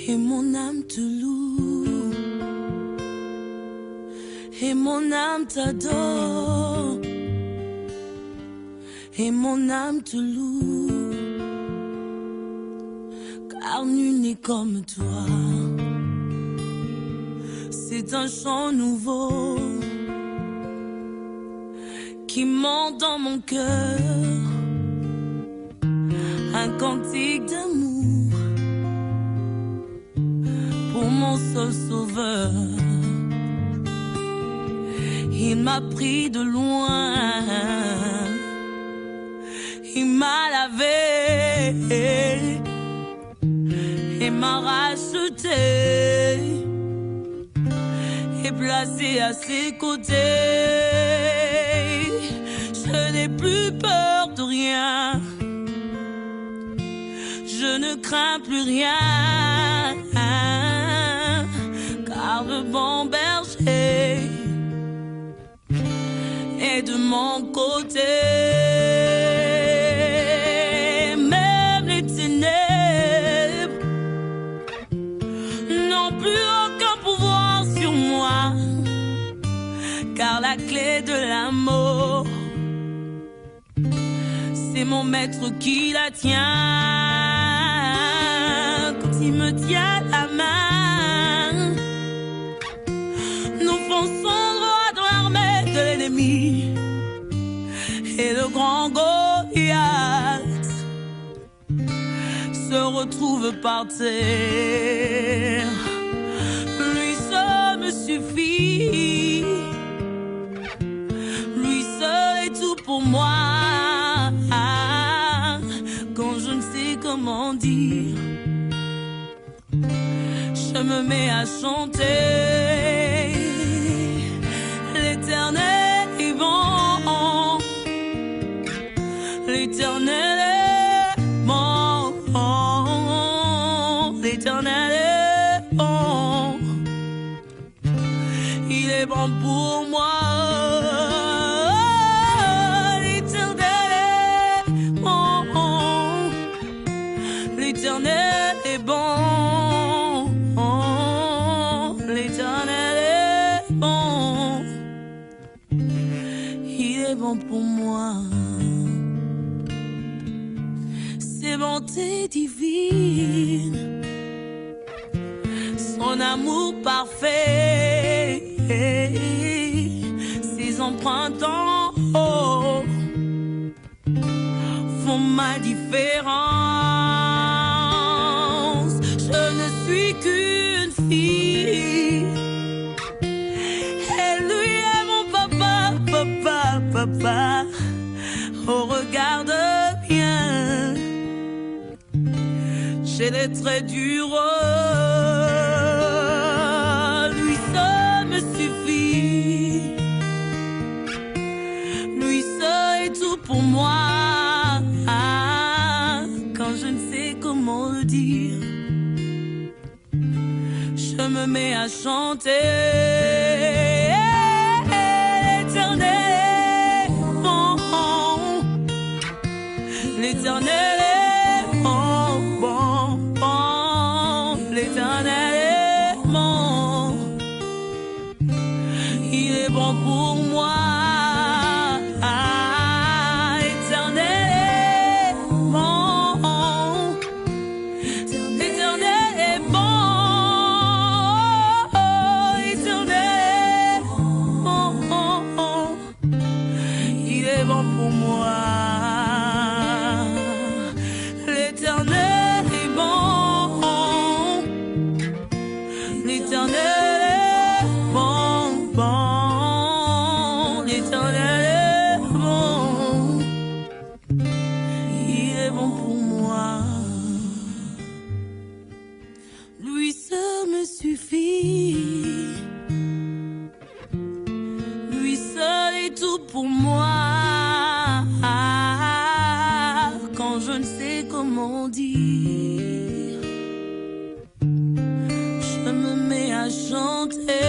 Et mon âme te loue, et mon âme t'adore, et mon âme te loue, car nul n'est comme toi. C'est un chant nouveau qui monte dans mon cœur, un cantique d'amour pour mon seul sauveur. Il m'a pris de loin, il m'a lavé et m'a racheté et placé à ses côtés. Je n'ai plus peur de rien, je ne crains plus rien, car le bon berger est de mon côté. Même les ténèbres n'ont plus aucun pouvoir sur moi, car la clé de l'amour, c'est mon maître qui la tient. Quand il me tient la main, nous fonçons droit dans l'armée de l'ennemi. Et le grand Goliath se retrouve par terre. Lui seul me suffit, lui seul est tout pour moi. Quand je ne sais comment dire, je me mets à chanter. L'Éternel est bon, l'Éternel est bon, l'Éternel est bon, il est bon pour moi. L'Éternel est bon, l'Éternel est bon, l'Éternel est bon, il est bon pour moi. Ses bontés divines, son amour parfait, ses empreintes en haut font ma différence. Je ne suis qu'une fille, et lui est mon papa, papa, papa. Oh, regarde bien, j'ai les traits du roi. Lui seul me suffit, lui seul est tout pour moi. Quand je ne sais comment le dire, je me mets à chanter. L'Éternel est bon, l'Éternel est bon, bon, bon, l'Éternel est bon, il est bon pour moi. L'Éternel est bon, l'Éternel est bon, l'Éternel est bon, il est bon pour moi. L'Éternel est bon, l'Éternel est bon, bon, l'Éternel est bon, il est bon pour moi. Lui seul me suffit, lui seul est tout pour moi. Quand je ne sais comment dire, je me mets à chanter.